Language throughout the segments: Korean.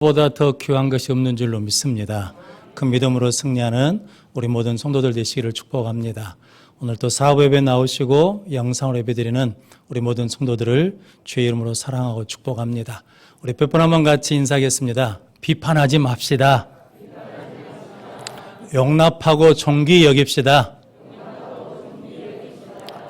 보다 더 귀한 것이 없는 줄로 믿습니다. 그 믿음으로 승리하는 우리 모든 성도들 되시기를 축복합니다. 오늘 또 사부 예배 나오시고 영상으로 예배드리는 우리 모든 성도들을 주의 이름으로 사랑하고 축복합니다. 우리 몇 번 한번 같이 인사하겠습니다. 비판하지 맙시다. 용납하고 존귀 여깁시다.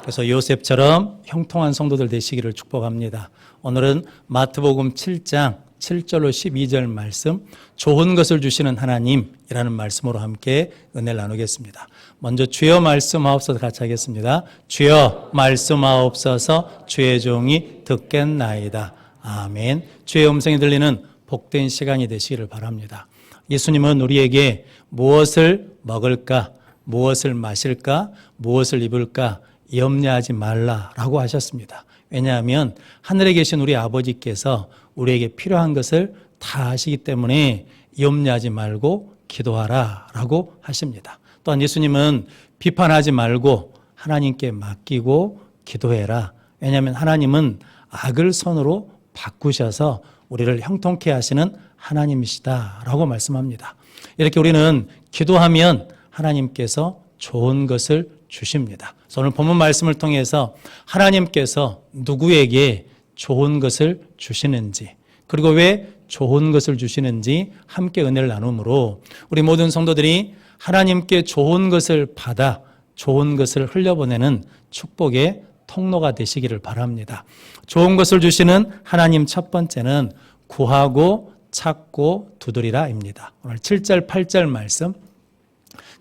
그래서 요셉처럼 형통한 성도들 되시기를 축복합니다. 오늘은 마태복음 7장 7절로 12절 말씀, 좋은 것을 주시는 하나님이라는 말씀으로 함께 은혜를 나누겠습니다. 먼저 주여 말씀하옵소서 같이 하겠습니다. 주여 말씀하옵소서 주의 종이 듣겠나이다. 아멘. 주의 음성이 들리는 복된 시간이 되시기를 바랍니다. 예수님은 우리에게 무엇을 먹을까, 무엇을 마실까, 무엇을 입을까 염려하지 말라라고 하셨습니다. 왜냐하면 하늘에 계신 우리 아버지께서 우리에게 필요한 것을 다 아시기 때문에 염려하지 말고 기도하라라고 하십니다. 또한 예수님은 비판하지 말고 하나님께 맡기고 기도해라. 왜냐하면 하나님은 악을 선으로 바꾸셔서 우리를 형통케 하시는 하나님이시다라고 말씀합니다. 이렇게 우리는 기도하면 하나님께서 좋은 것을 주십니다. 오늘 본문 말씀을 통해서 하나님께서 누구에게 좋은 것을 주시는지, 그리고 왜 좋은 것을 주시는지 함께 은혜를 나누므로 우리 모든 성도들이 하나님께 좋은 것을 받아 좋은 것을 흘려보내는 축복의 통로가 되시기를 바랍니다. 좋은 것을 주시는 하나님 첫 번째는 구하고 찾고 두드리라입니다. 오늘 7절 8절 말씀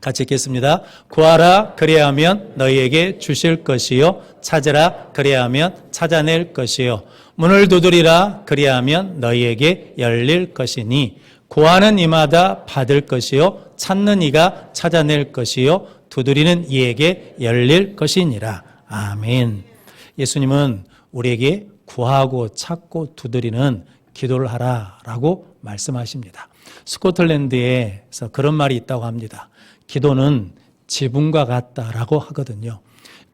같이 읽겠습니다. 구하라 그리하면 너희에게 주실 것이요, 찾으라 그리하면 찾아낼 것이요, 문을 두드리라 그리하면 너희에게 열릴 것이니 구하는 이마다 받을 것이요, 찾는 이가 찾아낼 것이요, 두드리는 이에게 열릴 것이니라. 아멘. 예수님은 우리에게 구하고 찾고 두드리는 기도를 하라라고 말씀하십니다. 스코틀랜드에서 그런 말이 있다고 합니다. 기도는 지붕과 같다라고 하거든요.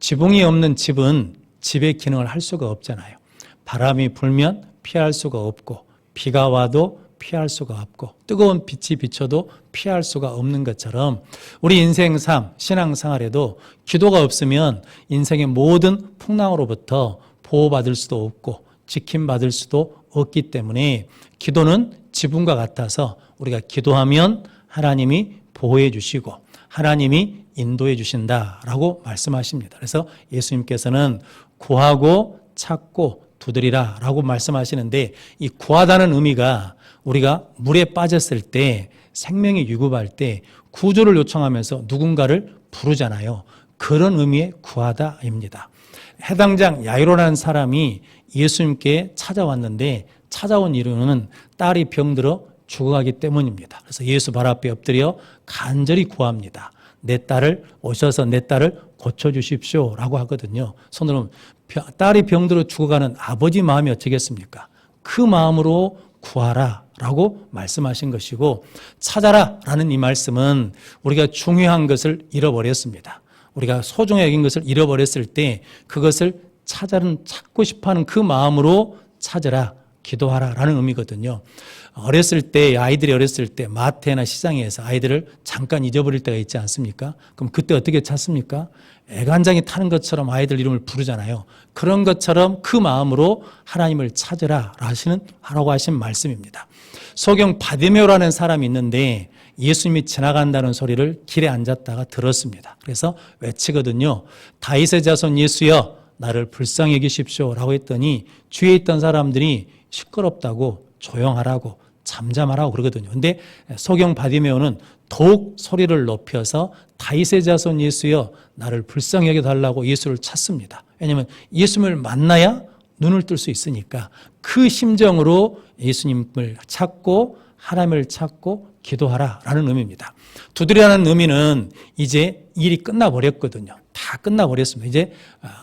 지붕이 없는 집은 집의 기능을 할 수가 없잖아요. 바람이 불면 피할 수가 없고, 비가 와도 피할 수가 없고, 뜨거운 빛이 비쳐도 피할 수가 없는 것처럼 우리 인생 삶, 신앙생활에도 기도가 없으면 인생의 모든 풍랑으로부터 보호받을 수도 없고 지킴받을 수도 없기 때문에 기도는 지붕과 같아서 우리가 기도하면 하나님이 보호해 주시고 하나님이 인도해 주신다라고 말씀하십니다. 그래서 예수님께서는 구하고 찾고 두드리라라고 말씀하시는데, 이 구하다는 의미가 우리가 물에 빠졌을 때, 생명이 위급할 때 구조를 요청하면서 누군가를 부르잖아요. 그런 의미의 구하다입니다. 해당장 야이로라는 사람이 예수님께 찾아왔는데 찾아온 이유는 딸이 병들어 죽어가기 때문입니다. 그래서 예수 발 앞에 엎드려 간절히 구합니다. 내 딸을 오셔서 내 딸을 고쳐주십시오 라고 하거든요. 손으로 딸이 병들어 죽어가는 아버지 마음이 어쩌겠습니까? 그 마음으로 구하라 라고 말씀하신 것이고, 찾아라 라는 이 말씀은 우리가 중요한 것을 잃어버렸습니다. 우리가 소중하게 여긴 것을 잃어버렸을 때 그것을 찾고 싶어하는 그 마음으로 찾으라, 기도하라 라는 의미거든요. 어렸을 때, 아이들이 어렸을 때 마트나 시장에서 아이들을 잠깐 잊어버릴 때가 있지 않습니까? 그럼 그때 어떻게 찾습니까? 애간장이 타는 것처럼 아이들 이름을 부르잖아요. 그런 것처럼 그 마음으로 하나님을 찾으라 하라고 하신 말씀입니다. 소경 바디메오라는 사람이 있는데 예수님이 지나간다는 소리를 길에 앉았다가 들었습니다. 그래서 외치거든요. 다윗의 자손 예수여 나를 불쌍히 여기십시오 라고 했더니 주위에 있던 사람들이 시끄럽다고 조용하라고 잠잠하라고 그러거든요. 근데 소경 바디메오는 더욱 소리를 높여서 다윗의 자손 예수여 나를 불쌍히 여겨달라고 예수를 찾습니다. 왜냐하면 예수님을 만나야 눈을 뜰 수 있으니까 그 심정으로 예수님을 찾고 하나님을 찾고 기도하라라는 의미입니다. 두드리라는 의미는 이제 일이 끝나버렸거든요. 다 끝나버렸습니다. 이제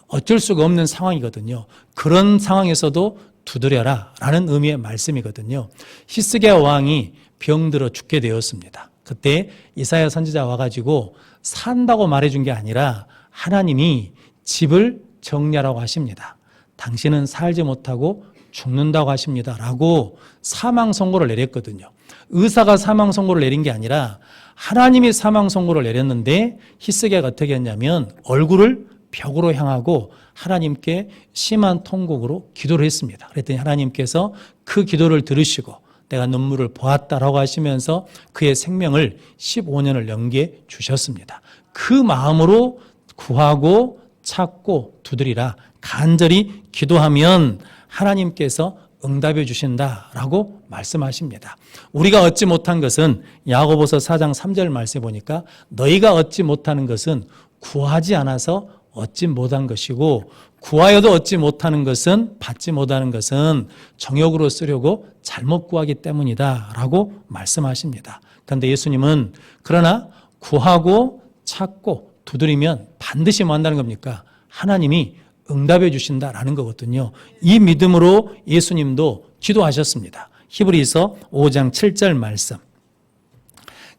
어쩔 수가 없는 상황이거든요. 그런 상황에서도 두드려라 라는 의미의 말씀이거든요. 히스기야 왕이 병들어 죽게 되었습니다. 그때 이사야 선지자 와가지고 산다고 말해준 게 아니라 하나님이 집을 정리하라고 하십니다. 당신은 살지 못하고 죽는다고 하십니다 라고 사망 선고를 내렸거든요. 의사가 사망 선고를 내린 게 아니라 하나님이 사망 선고를 내렸는데 히스기야가 어떻게 했냐면 얼굴을 벽으로 향하고 하나님께 심한 통곡으로 기도를 했습니다. 그랬더니 하나님께서 그 기도를 들으시고 내가 눈물을 보았다라고 하시면서 그의 생명을 15년을 연기해 주셨습니다. 그 마음으로 구하고 찾고 두드리라 간절히 기도하면 하나님께서 응답해 주신다라고 말씀하십니다. 우리가 얻지 못한 것은 야고보서 4장 3절 말씀에 보니까 너희가 얻지 못하는 것은 구하지 않아서 얻지 못한 것이고 구하여도 얻지 못하는 것은 받지 못하는 것은 정욕으로 쓰려고 잘못 구하기 때문이다 라고 말씀하십니다. 그런데 예수님은 그러나 구하고 찾고 두드리면 반드시 뭐 한다는 겁니까? 하나님이 응답해 주신다라는 거거든요. 이 믿음으로 예수님도 기도하셨습니다. 히브리서 5장 7절 말씀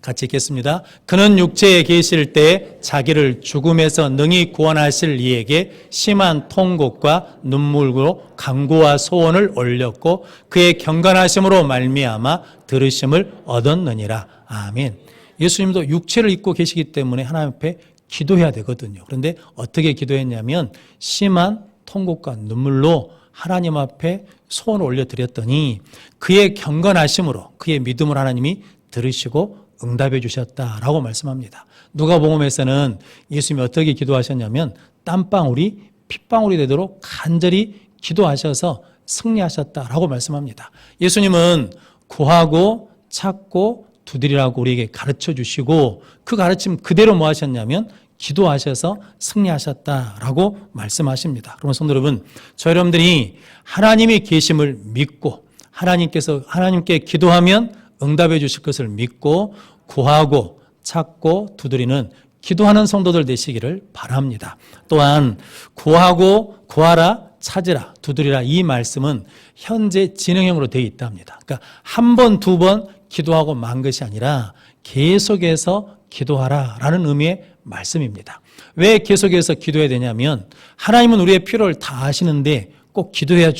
같이 읽겠습니다. 그는 육체에 계실 때 자기를 죽음에서 능히 구원하실 이에게 심한 통곡과 눈물로 간구와 소원을 올렸고 그의 경건하심으로 말미암아 들으심을 얻었느니라. 아멘. 예수님도 육체를 입고 계시기 때문에 하나님 앞에 기도해야 되거든요. 그런데 어떻게 기도했냐면 심한 통곡과 눈물로 하나님 앞에 소원을 올려드렸더니 그의 경건하심으로 그의 믿음을 하나님이 들으시고 응답해 주셨다라고 말씀합니다. 누가복음에서는 예수님이 어떻게 기도하셨냐면 땀방울이 핏방울이 되도록 간절히 기도하셔서 승리하셨다라고 말씀합니다. 예수님은 구하고 찾고 두드리라고 우리에게 가르쳐 주시고 그 가르침 그대로 뭐 하셨냐면 기도하셔서 승리하셨다라고 말씀하십니다. 그러면 성도 여러분, 저 여러분들이 하나님이 계심을 믿고 하나님께 기도하면 응답해 주실 것을 믿고 구하고 찾고 두드리는 기도하는 성도들 되시기를 바랍니다. 또한 구하라 찾으라 두드리라 이 말씀은 현재 진행형으로 되어 있답니다. 그러니까 한 번, 두 번 기도하고 만 것이 아니라 계속해서 기도하라라는 의미의 말씀입니다. 왜 계속해서 기도해야 되냐면 하나님은 우리의 필요를 다 아시는데 꼭 기도해야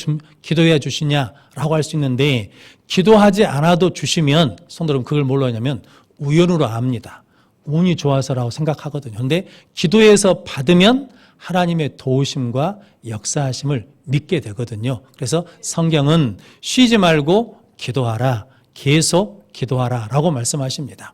주시냐라고 할 수 있는데 기도하지 않아도 주시면 성도 여러분 그걸 뭘로 하냐면 우연으로 압니다. 운이 좋아서라고 생각하거든요. 그런데 기도해서 받으면 하나님의 도우심과 역사하심을 믿게 되거든요. 그래서 성경은 쉬지 말고 기도하라, 계속 기도하라 라고 말씀하십니다.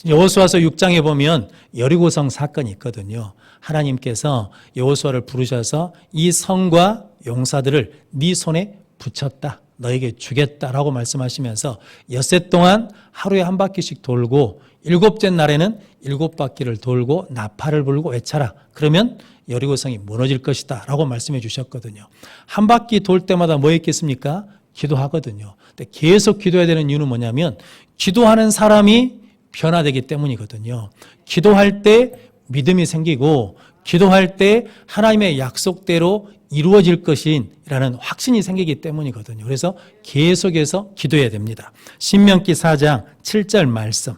여호수아서 6장에 보면 여리고성 사건이 있거든요. 하나님께서 여호수아를 부르셔서 이 성과 용사들을 네 손에 붙였다. 너에게 주겠다라고 말씀하시면서 엿새 동안 하루에 한 바퀴씩 돌고 일곱째 날에는 7바퀴를 돌고 나팔을 불고 외쳐라. 그러면 여리고성이 무너질 것이다 라고 말씀해 주셨거든요. 한 바퀴 돌 때마다 뭐 했겠습니까? 기도하거든요. 근데 계속 기도해야 되는 이유는 뭐냐면 기도하는 사람이 변화되기 때문이거든요. 기도할 때 믿음이 생기고 기도할 때 하나님의 약속대로 이루어질 것이라는 확신이 생기기 때문이거든요. 그래서 계속해서 기도해야 됩니다. 신명기 4장 7절 말씀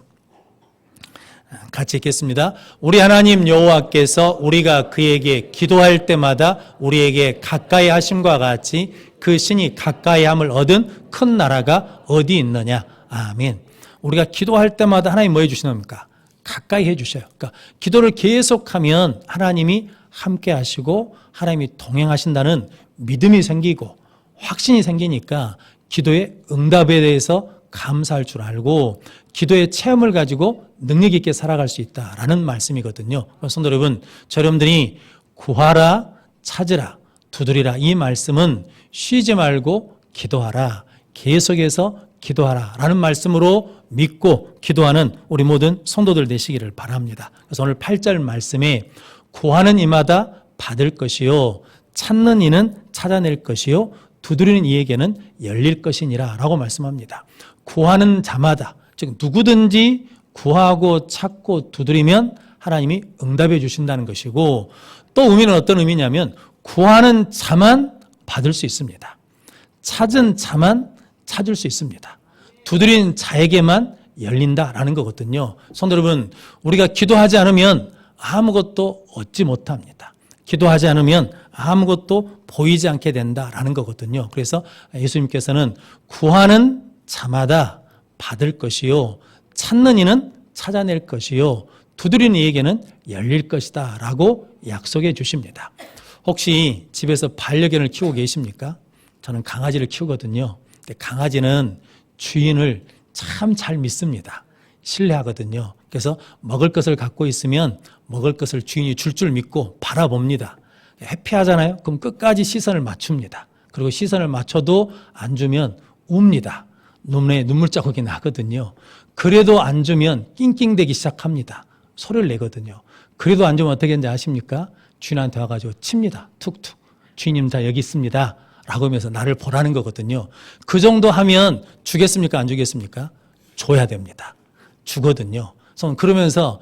같이 읽겠습니다. 우리 하나님 여호와께서 우리가 그에게 기도할 때마다 우리에게 가까이 하심과 같이 그 신이 가까이 함을 얻은 큰 나라가 어디 있느냐. 아멘. 우리가 기도할 때마다 하나님 뭐 해주시는겁니까? 가까이 해주셔요. 그러니까 기도를 계속하면 하나님이 함께 하시고 하나님이 동행하신다는 믿음이 생기고 확신이 생기니까 기도의 응답에 대해서 감사할 줄 알고 기도의 체험을 가지고 능력 있게 살아갈 수 있다라는 말씀이거든요. 성도 여러분, 여러분들이 구하라, 찾으라, 두드리라 이 말씀은 쉬지 말고 기도하라, 계속해서 기도하라 라는 말씀으로 믿고 기도하는 우리 모든 성도들 되시기를 바랍니다. 그래서 오늘 8절 말씀에 구하는 이마다 받을 것이요 찾는 이는 찾아낼 것이요 두드리는 이에게는 열릴 것이니라 라고 말씀합니다. 구하는 자마다 즉 누구든지 구하고 찾고 두드리면 하나님이 응답해 주신다는 것이고 또 의미는 어떤 의미냐면 구하는 자만 받을 수 있습니다. 찾은 자만 찾을 수 있습니다. 두드린 자에게만 열린다라는 거거든요. 성도 여러분, 우리가 기도하지 않으면 아무것도 얻지 못합니다. 기도하지 않으면 아무것도 보이지 않게 된다라는 거거든요. 그래서 예수님께서는 구하는 자마다 받을 것이요, 찾는 이는 찾아낼 것이요, 두드리는 이에게는 열릴 것이다 라고 약속해 주십니다. 혹시 집에서 반려견을 키우고 계십니까? 저는 강아지를 키우거든요. 근데 강아지는 주인을 참 잘 믿습니다. 신뢰하거든요. 그래서 먹을 것을 갖고 있으면 먹을 것을 주인이 줄 줄 믿고 바라봅니다. 회피하잖아요. 그럼 끝까지 시선을 맞춥니다. 그리고 시선을 맞춰도 안 주면 웁니다. 눈에 눈물 자국이 나거든요. 그래도 안 주면 낑낑대기 시작합니다. 소리를 내거든요. 그래도 안 주면 어떻게 하는지 아십니까? 주인한테 와가지고 칩니다. 툭툭. 주인님 다 여기 있습니다. 라고 하면서 나를 보라는 거거든요. 그 정도 하면 주겠습니까? 안 주겠습니까? 줘야 됩니다. 주거든요. 그러면서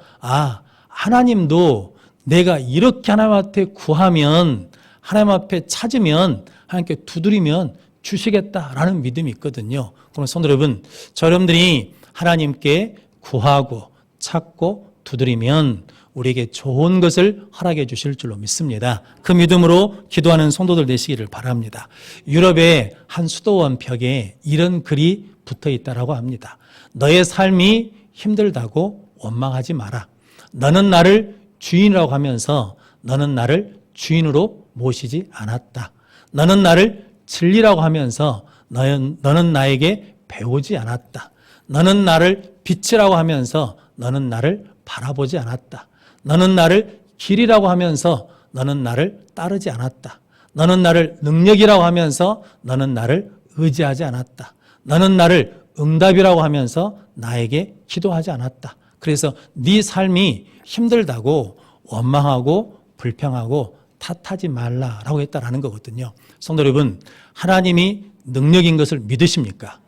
하나님도 내가 이렇게 하나님한테 구하면, 하나님 앞에 찾으면, 하나님께 두드리면 주시겠다라는 믿음이 있거든요. 그럼 성도 여러분, 여러분들이 하나님께 구하고 찾고 두드리면 우리에게 좋은 것을 허락해 주실 줄로 믿습니다. 그 믿음으로 기도하는 성도들 되시기를 바랍니다. 유럽의 한 수도원 벽에 이런 글이 붙어 있다라고 합니다. 너의 삶이 힘들다고 원망하지 마라. 너는 나를 주인이라고 하면서 너는 나를 주인으로 모시지 않았다. 너는 나를 진리라고 하면서 너는 나에게 배우지 않았다. 너는 나를 빛이라고 하면서 너는 나를 바라보지 않았다. 너는 나를 길이라고 하면서 너는 나를 따르지 않았다. 너는 나를 능력이라고 하면서 너는 나를 의지하지 않았다. 너는 나를 응답이라고 하면서 나에게 기도하지 않았다. 그래서 네 삶이 힘들다고 원망하고 불평하고 탓하지 말라라고 했다라는 거거든요. 성도 여러분, 하나님이 능력인 것을 믿으십니까?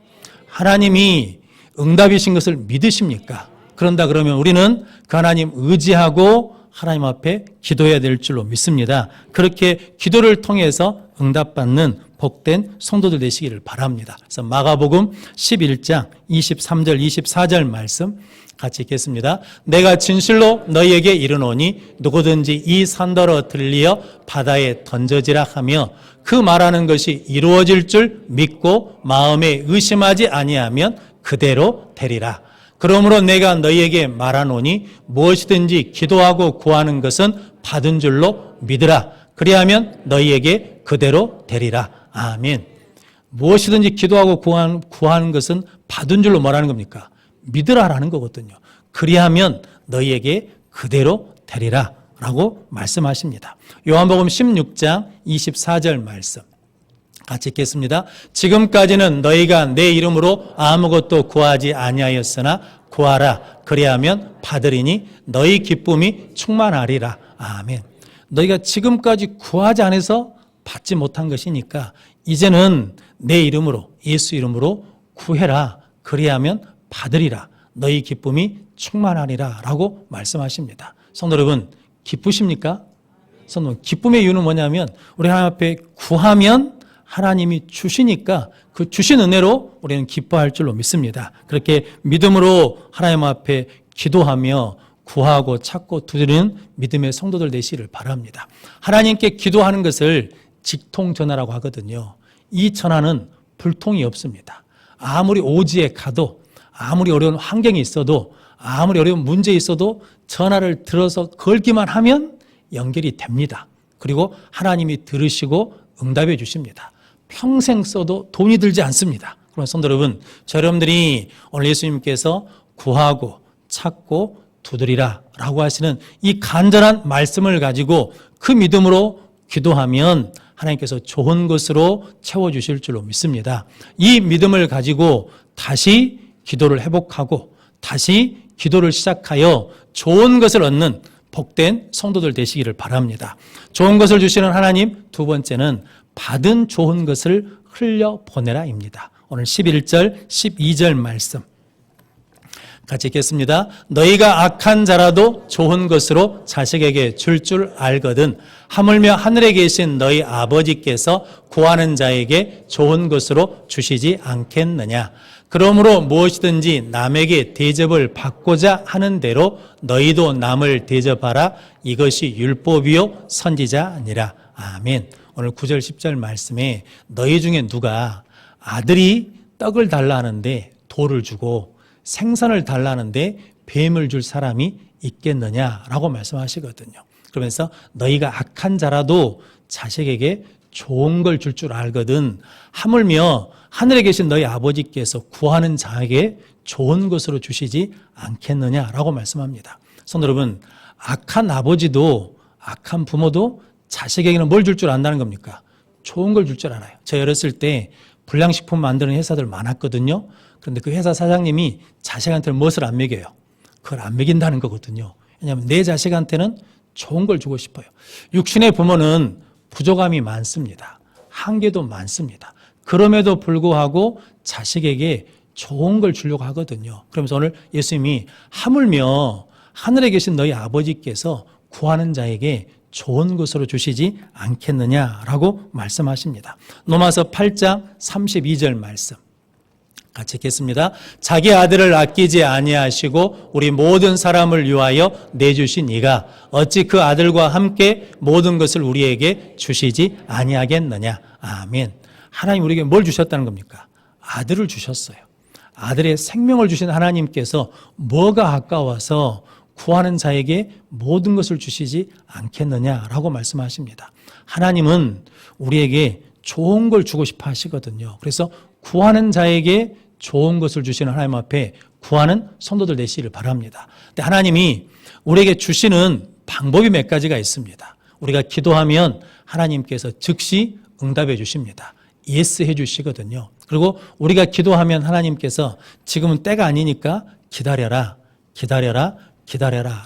하나님이 응답이신 것을 믿으십니까? 그런다 그러면 우리는 그 하나님 의지하고 하나님 앞에 기도해야 될 줄로 믿습니다. 그렇게 기도를 통해서 응답받는 복된 성도들 되시기를 바랍니다. 그래서 마가복음 11장 23절 24절 말씀 같이 읽겠습니다. 내가 진실로 너희에게 이르노니 누구든지 이 산더러 들리어 바다에 던져지라 하며 그 말하는 것이 이루어질 줄 믿고 마음에 의심하지 아니하면 그대로 되리라. 그러므로 내가 너희에게 말하노니 무엇이든지 기도하고 구하는 것은 받은 줄로 믿으라. 그리하면 너희에게 그대로 되리라. 아멘. 무엇이든지 기도하고 구하는 것은 받은 줄로 뭐라는 겁니까? 믿으라라는 거거든요. 그리하면 너희에게 그대로 되리라 라고 말씀하십니다. 요한복음 16장 24절 말씀 같이 읽겠습니다. 지금까지는 너희가 내 이름으로 아무것도 구하지 아니하였으나 구하라. 그리하면 받으리니 너희 기쁨이 충만하리라. 아멘. 너희가 지금까지 구하지 않아서 받지 못한 것이니까 이제는 내 이름으로, 예수 이름으로 구해라. 그리하면 받으리라. 너희 기쁨이 충만하리라 라고 말씀하십니다. 성도 여러분, 기쁘십니까? 성도 여러분, 기쁨의 이유는 뭐냐면 우리 하나님 앞에 구하면 하나님이 주시니까 그 주신 은혜로 우리는 기뻐할 줄로 믿습니다. 그렇게 믿음으로 하나님 앞에 기도하며 구하고 찾고 두드리는 믿음의 성도들 되시기를 바랍니다. 하나님께 기도하는 것을 직통전화라고 하거든요. 이 전화는 불통이 없습니다. 아무리 오지에 가도, 아무리 어려운 환경이 있어도, 아무리 어려운 문제 있어도 전화를 들어서 걸기만 하면 연결이 됩니다. 그리고 하나님이 들으시고 응답해 주십니다. 평생 써도 돈이 들지 않습니다. 그럼 성도 여러분, 여러분들이 오늘 예수님께서 구하고 찾고 두드리라 라고 하시는 이 간절한 말씀을 가지고 그 믿음으로 기도하면 하나님께서 좋은 것으로 채워주실 줄로 믿습니다. 이 믿음을 가지고 다시 기도를 회복하고 다시 기도를 시작하여 좋은 것을 얻는 복된 성도들 되시기를 바랍니다. 좋은 것을 주시는 하나님, 두 번째는 받은 좋은 것을 흘려보내라입니다. 오늘 11절, 12절 말씀 같이 읽겠습니다. 너희가 악한 자라도 좋은 것으로 자식에게 줄 알거든 하물며 하늘에 계신 너희 아버지께서 구하는 자에게 좋은 것으로 주시지 않겠느냐. 그러므로 무엇이든지 남에게 대접을 받고자 하는 대로 너희도 남을 대접하라. 이것이 율법이요 선지자 아니라. 아멘. 오늘 9절 10절 말씀에 너희 중에 누가 아들이 떡을 달라 하는데 돌을 주고 생선을 달라 하는데 뱀을 줄 사람이 있겠느냐라고 말씀하시거든요. 그러면서 너희가 악한 자라도 자식에게 좋은 걸 줄 줄 알거든 하물며 하늘에 계신 너희 아버지께서 구하는 자에게 좋은 것으로 주시지 않겠느냐라고 말씀합니다. 성도 여러분, 악한 아버지도 악한 부모도 자식에게는 뭘 줄 줄 안다는 겁니까? 좋은 걸 줄 줄 알아요. 제가 어렸을 때 불량식품 만드는 회사들 많았거든요. 그런데 그 회사 사장님이 자식한테는 무엇을 안 먹여요? 그걸 안 먹인다는 거거든요. 왜냐하면 내 자식한테는 좋은 걸 주고 싶어요. 육신의 부모는 부족함이 많습니다. 한계도 많습니다. 그럼에도 불구하고 자식에게 좋은 걸 주려고 하거든요. 그러면서 오늘 예수님이 하물며 하늘에 계신 너희 아버지께서 구하는 자에게 좋은 것으로 주시지 않겠느냐라고 말씀하십니다. 로마서 8장 32절 말씀 같이 읽겠습니다. 자기 아들을 아끼지 아니하시고 우리 모든 사람을 위하여 내주신 이가 어찌 그 아들과 함께 모든 것을 우리에게 주시지 아니하겠느냐. 아멘. 하나님 우리에게 뭘 주셨다는 겁니까? 아들을 주셨어요. 아들의 생명을 주신 하나님께서 뭐가 아까워서 구하는 자에게 모든 것을 주시지 않겠느냐라고 말씀하십니다. 하나님은 우리에게 좋은 걸 주고 싶어 하시거든요. 그래서 구하는 자에게 좋은 것을 주시는 하나님 앞에 구하는 성도들 되시기를 바랍니다. 근데 하나님이 우리에게 주시는 방법이 몇 가지가 있습니다. 우리가 기도하면 하나님께서 즉시 응답해 주십니다. 예스 해 주시거든요. 그리고 우리가 기도하면 하나님께서 지금은 때가 아니니까 기다려라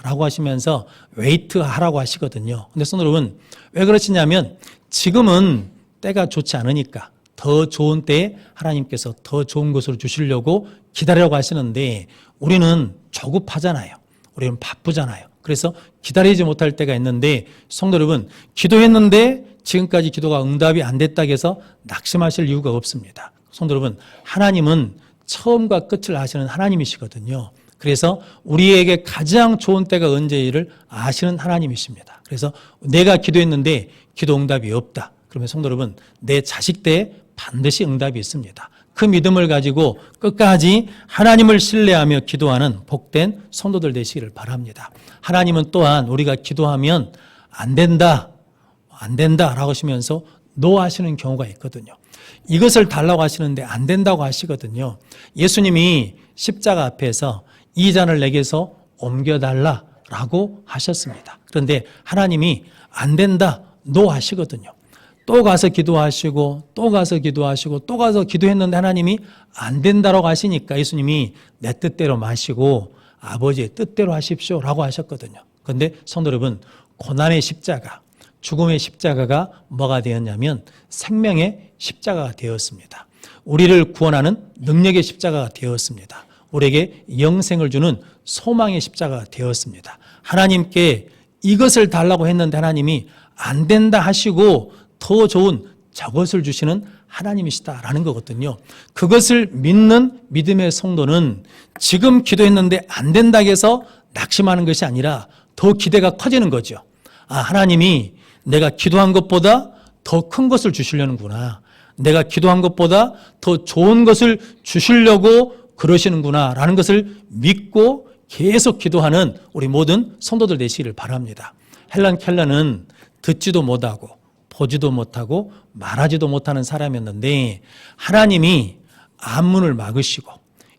라고 하시면서 웨이트 하라고 하시거든요. 근데 성도 여러분, 왜 그러시냐면 지금은 때가 좋지 않으니까 더 좋은 때에 하나님께서 더 좋은 것으로 주시려고 기다리라고 하시는데 우리는 조급하잖아요. 우리는 바쁘잖아요. 그래서 기다리지 못할 때가 있는데 성도 여러분, 기도했는데 지금까지 기도가 응답이 안 됐다고 해서 낙심하실 이유가 없습니다. 성도 여러분, 하나님은 처음과 끝을 아시는 하나님이시거든요. 그래서 우리에게 가장 좋은 때가 언제일을 아시는 하나님이십니다. 그래서 내가 기도했는데 기도 응답이 없다. 그러면 성도 여러분, 내 자식 때에 반드시 응답이 있습니다. 그 믿음을 가지고 끝까지 하나님을 신뢰하며 기도하는 복된 성도들 되시기를 바랍니다. 하나님은 또한 우리가 기도하면 안 된다 라고 하시면서 노 하시는 경우가 있거든요. 이것을 달라고 하시는데 안 된다고 하시거든요. 예수님이 십자가 앞에서 이 잔을 내게서 옮겨달라라고 하셨습니다. 그런데 하나님이 안 된다, 노 하시거든요. 또 가서 기도하시고 또 가서 기도하시고 또 가서 기도했는데 하나님이 안 된다라고 하시니까 예수님이 내 뜻대로 마시고 아버지의 뜻대로 하십시오라고 하셨거든요. 그런데 성도 여러분, 고난의 십자가, 죽음의 십자가가 뭐가 되었냐면 생명의 십자가가 되었습니다. 우리를 구원하는 능력의 십자가가 되었습니다. 우리에게 영생을 주는 소망의 십자가가 되었습니다. 하나님께 이것을 달라고 했는데 하나님이 안 된다 하시고 더 좋은 저것을 주시는 하나님이시다라는 거거든요. 그것을 믿는 믿음의 성도는 지금 기도했는데 안 된다고 해서 낙심하는 것이 아니라 더 기대가 커지는 거죠. 아, 하나님이 내가 기도한 것보다 더 큰 것을 주시려는구나. 내가 기도한 것보다 더 좋은 것을 주시려고 그러시는구나 라는 것을 믿고 계속 기도하는 우리 모든 성도들 되시기를 바랍니다. 헬런 켈러는 듣지도 못하고 보지도 못하고 말하지도 못하는 사람이었는데 하나님이 앞문을 막으시고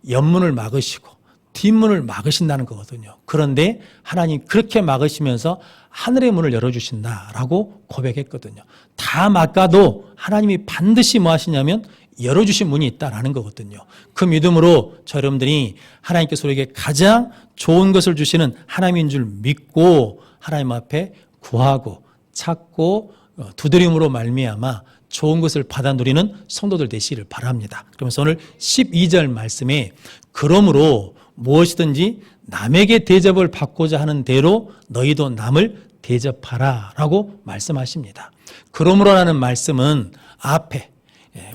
옆문을 막으시고 뒷문을 막으신다는 거거든요. 그런데 하나님 그렇게 막으시면서 하늘의 문을 열어주신다라고 고백했거든요. 다 막아도 하나님이 반드시 뭐 하시냐면 열어주신 문이 있다라는 거거든요. 그 믿음으로 저 여러분들이 하나님께서 우리에게 가장 좋은 것을 주시는 하나님인 줄 믿고 하나님 앞에 구하고 찾고 두드림으로 말미암아 좋은 것을 받아 누리는 성도들 되시기를 바랍니다. 그러면서 오늘 12절 말씀에 그러므로 무엇이든지 남에게 대접을 받고자 하는 대로 너희도 남을 대접하라 라고 말씀하십니다. 그러므로라는 말씀은 앞에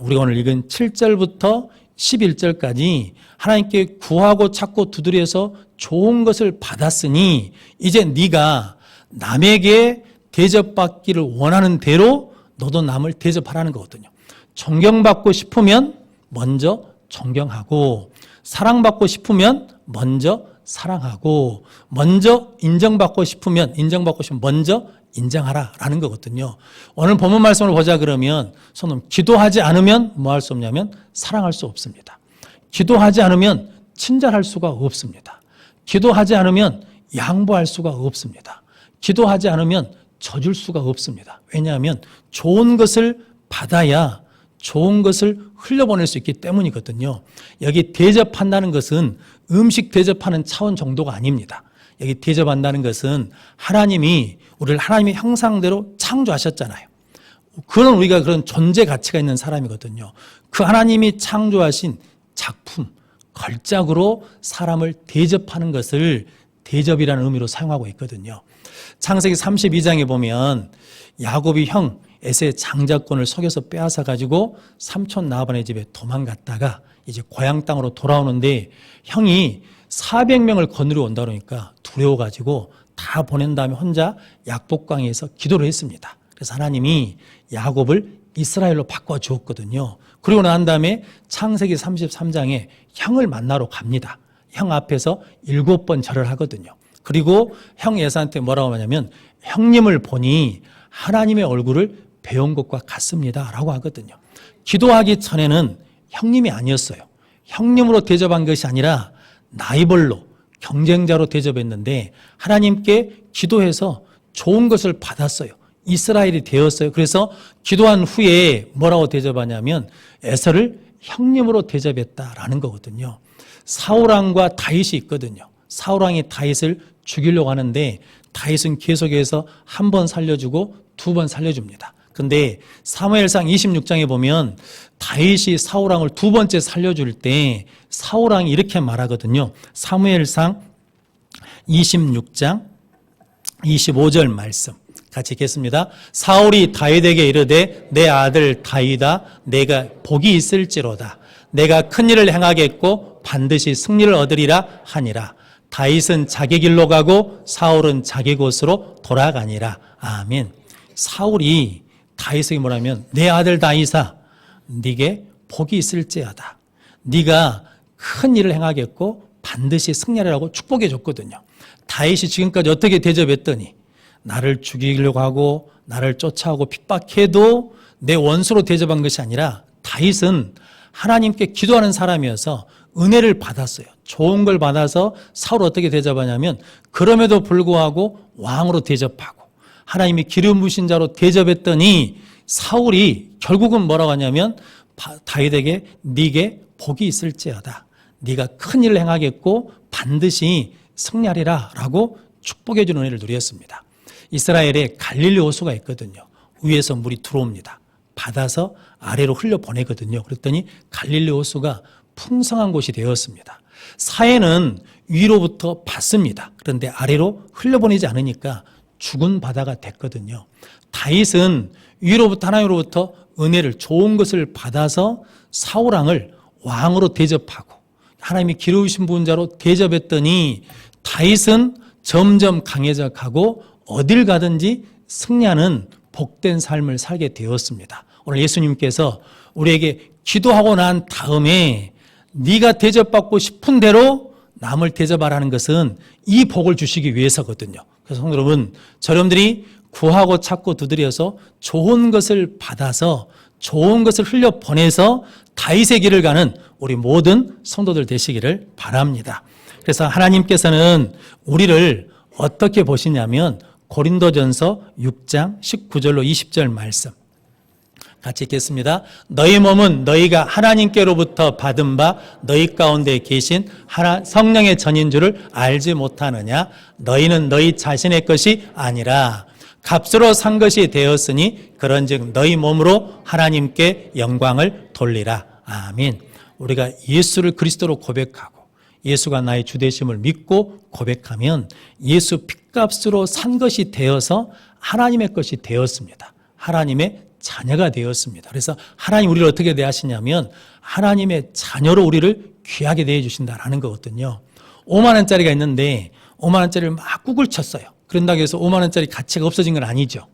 우리가 오늘 읽은 7절부터 11절까지 하나님께 구하고 찾고 두드려서 좋은 것을 받았으니 이제 네가 남에게 대접받기를 원하는 대로 너도 남을 대접하라는 거거든요. 존경받고 싶으면 먼저 존경하고, 사랑받고 싶으면 먼저 사랑하고, 먼저 인정받고 싶으면 먼저 인정하라라는 거거든요. 오늘 본문 말씀을 보자 그러면 손님, 기도하지 않으면 뭐 할 수 없냐면 사랑할 수 없습니다. 기도하지 않으면 친절할 수가 없습니다. 기도하지 않으면 양보할 수가 없습니다. 기도하지 않으면 져줄 수가 없습니다. 왜냐하면 좋은 것을 받아야 좋은 것을 흘려보낼 수 있기 때문이거든요. 여기 대접한다는 것은 음식 대접하는 차원 정도가 아닙니다. 여기 대접한다는 것은 하나님이 우리를 하나님의 형상대로 창조하셨잖아요. 그런 우리가 그런 존재 가치가 있는 사람이거든요. 그 하나님이 창조하신 작품, 걸작으로 사람을 대접하는 것을 대접이라는 의미로 사용하고 있거든요. 창세기 32장에 보면 야곱이 형 에서의 장자권을 속여서 빼앗아 가지고 삼촌 라반의 집에 도망갔다가 이제 고향 땅으로 돌아오는데 형이 400명을 거느려 온다 그러니까 두려워 가지고 다 보낸 다음에 혼자 약복강에서 기도를 했습니다. 그래서 하나님이 야곱을 이스라엘로 바꿔 주었거든요. 그리고 난 다음에 창세기 33장에 형을 만나러 갑니다. 형 앞에서 7번 절을 하거든요. 그리고 형 에서한테 뭐라고 하냐면 형님을 보니 하나님의 얼굴을 배운 것과 같습니다 라고 하거든요. 기도하기 전에는 형님이 아니었어요. 형님으로 대접한 것이 아니라 라이벌로, 경쟁자로 대접했는데 하나님께 기도해서 좋은 것을 받았어요. 이스라엘이 되었어요. 그래서 기도한 후에 뭐라고 대접하냐면 에서를 형님으로 대접했다라는 거거든요. 사울왕과 다윗이 있거든요. 사울왕이 다윗을 죽이려고 하는데 다윗은 계속해서 한 번 살려주고 2번 살려줍니다. 근데 사무엘상 26장에 보면 다윗이 사울왕을 2번째 살려줄 때 사울왕이 이렇게 말하거든요. 사무엘상 26장 25절 말씀 같이 읽겠습니다. 사울이 다윗에게 이르되 내 아들 다윗아 내가 복이 있을지로다. 내가 큰 일을 행하겠고 반드시 승리를 얻으리라 하니라. 다윗은 자기 길로 가고 사울은 자기 곳으로 돌아가니라. 아멘. 사울이 다윗에게 뭐라면 내 아들 다윗아 네게 복이 있을지어다. 네가 큰 일을 행하겠고 반드시 승리하리라고 축복해 줬거든요. 다윗이 지금까지 어떻게 대접했더니 나를 죽이려고 하고 나를 쫓아오고 핍박해도 내 원수로 대접한 것이 아니라 다윗은 하나님께 기도하는 사람이어서 은혜를 받았어요. 좋은 걸 받아서 사울을 어떻게 대접하냐면 그럼에도 불구하고 왕으로 대접하고 하나님이 기름 부으신 자로 대접했더니 사울이 결국은 뭐라고 하냐면 다윗에게 네게 복이 있을지어다. 네가 큰 일을 행하겠고 반드시 승리하리라 라고 축복해 주는 은혜를 누렸습니다. 이스라엘에 갈릴리 호수가 있거든요. 위에서 물이 들어옵니다. 받아서 아래로 흘려보내거든요. 그랬더니 갈릴리 호수가 풍성한 곳이 되었습니다. 사해는 위로부터 받습니다. 그런데 아래로 흘려보내지 않으니까 죽은 바다가 됐거든요. 다윗은 위로부터 하나님으로부터 은혜를 좋은 것을 받아서 사울왕을 왕으로 대접하고 하나님이 기르신 분자로 대접했더니 다윗은 점점 강해져 가고 어딜 가든지 승리하는 복된 삶을 살게 되었습니다. 오늘 예수님께서 우리에게 기도하고 난 다음에 네가 대접받고 싶은 대로 남을 대접하라는 것은 이 복을 주시기 위해서거든요. 그래서 성도 여러분, 여러분들이 구하고 찾고 두드려서 좋은 것을 받아서 좋은 것을 흘려보내서 다윗의 길을 가는 우리 모든 성도들 되시기를 바랍니다. 그래서 하나님께서는 우리를 어떻게 보시냐면 고린도전서 6장 19절로 20절 말씀 같이 읽겠습니다. 너희 몸은 너희가 하나님께로부터 받은 바 너희 가운데 계신 성령의 전인 줄을 알지 못하느냐? 너희는 너희 자신의 것이 아니라 값으로 산 것이 되었으니 그런즉 너희 몸으로 하나님께 영광을 돌리라. 아멘. 우리가 예수를 그리스도로 고백하고 예수가 나의 주 되심을 믿고 고백하면 예수 핏값으로 산 것이 되어서 하나님의 것이 되었습니다. 하나님의 자녀가 되었습니다. 그래서 하나님 우리를 어떻게 대하시냐면 하나님의 자녀로 우리를 귀하게 대해 주신다라는 거거든요. 5만 원짜리가 있는데 5만 원짜리를 막 구글 쳤어요. 그런다고 해서 5만 원짜리 가치가 없어진 건 아니죠.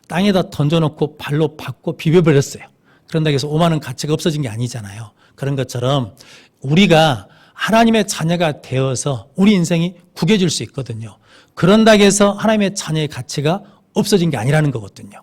땅에다 던져놓고 발로 밟고 비벼버렸어요. 그런다고 해서 5만 원 가치가 없어진 게 아니잖아요. 그런 것처럼 우리가 하나님의 자녀가 되어서 우리 인생이 구겨질 수 있거든요. 그런다고 해서 하나님의 자녀의 가치가 없어진 게 아니라는 거거든요.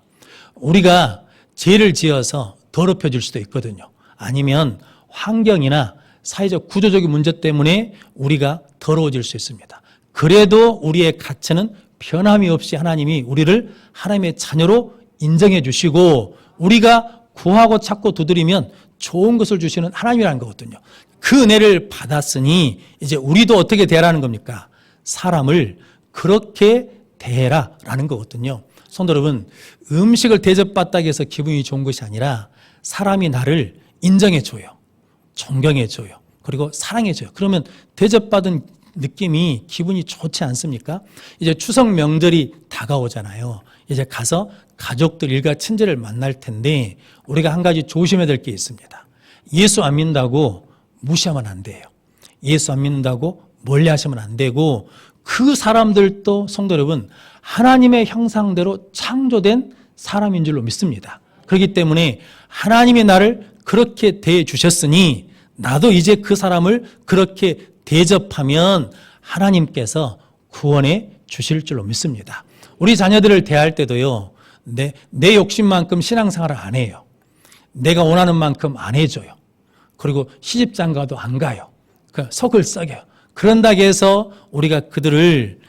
우리가 죄를 지어서 더럽혀질 수도 있거든요. 아니면 환경이나 사회적 구조적인 문제 때문에 우리가 더러워질 수 있습니다. 그래도 우리의 가치는 변함이 없이 하나님이 우리를 하나님의 자녀로 인정해 주시고 우리가 구하고 찾고 두드리면 좋은 것을 주시는 하나님이라는 거거든요. 그 은혜를 받았으니 이제 우리도 어떻게 대하라는 겁니까? 사람을 그렇게 대해라라는 거거든요. 성도 여러분, 음식을 대접받다고 해서 기분이 좋은 것이 아니라 사람이 나를 인정해줘요. 존경해줘요. 그리고 사랑해줘요. 그러면 대접받은 느낌이 기분이 좋지 않습니까? 이제 추석 명절이 다가오잖아요. 이제 가서 가족들, 일가, 친지를 만날 텐데 우리가 한 가지 조심해야 될 게 있습니다. 예수 안 믿는다고 무시하면 안 돼요. 예수 안 믿는다고 멀리하시면 안 되고 그 사람들도 성도 여러분 하나님의 형상대로 창조된 사람인 줄로 믿습니다. 그렇기 때문에 하나님이 나를 그렇게 대해 주셨으니 나도 이제 그 사람을 그렇게 대접하면 하나님께서 구원해 주실 줄로 믿습니다. 우리 자녀들을 대할 때도요, 내 욕심만큼 신앙생활을 안 해요. 내가 원하는 만큼 안 해줘요. 그리고 시집장가도 안 가요. 속을 썩여요. 그런다고 해서 우리가 그들을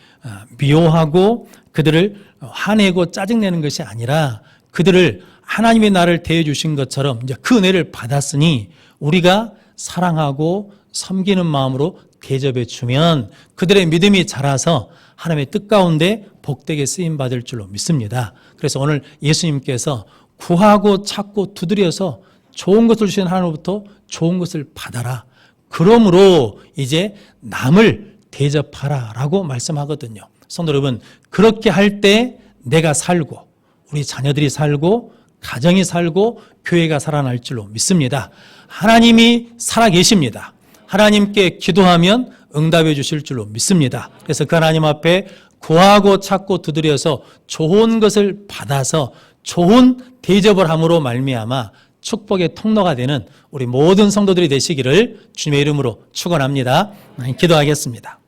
미워하고 그들을 화내고 짜증내는 것이 아니라 그들을 하나님의 나를 대해 주신 것처럼 이제 그 은혜를 받았으니 우리가 사랑하고 섬기는 마음으로 대접해 주면 그들의 믿음이 자라서 하나님의 뜻 가운데 복되게 쓰임 받을 줄로 믿습니다. 그래서 오늘 예수님께서 구하고 찾고 두드려서 좋은 것을 주신 하나님으로부터 좋은 것을 받아라. 그러므로 이제 남을 대접하라라고 말씀하거든요. 성도 여러분, 그렇게 할 때 내가 살고 우리 자녀들이 살고 가정이 살고 교회가 살아날 줄로 믿습니다. 하나님이 살아계십니다. 하나님께 기도하면 응답해 주실 줄로 믿습니다. 그래서 그 하나님 앞에 구하고 찾고 두드려서 좋은 것을 받아서 좋은 대접을 함으로 말미암아 축복의 통로가 되는 우리 모든 성도들이 되시기를 주님의 이름으로 축원합니다. 기도하겠습니다.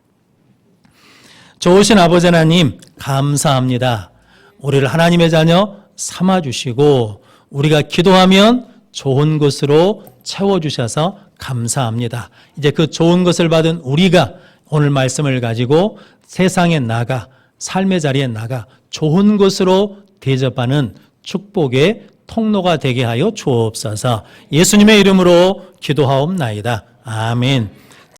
좋으신 아버지 하나님 감사합니다. 우리를 하나님의 자녀 삼아주시고 우리가 기도하면 좋은 것으로 채워주셔서 감사합니다. 이제 그 좋은 것을 받은 우리가 오늘 말씀을 가지고 세상에 나가 삶의 자리에 나가 좋은 것으로 대접하는 축복의 통로가 되게 하여 주옵소서. 예수님의 이름으로 기도하옵나이다. 아멘.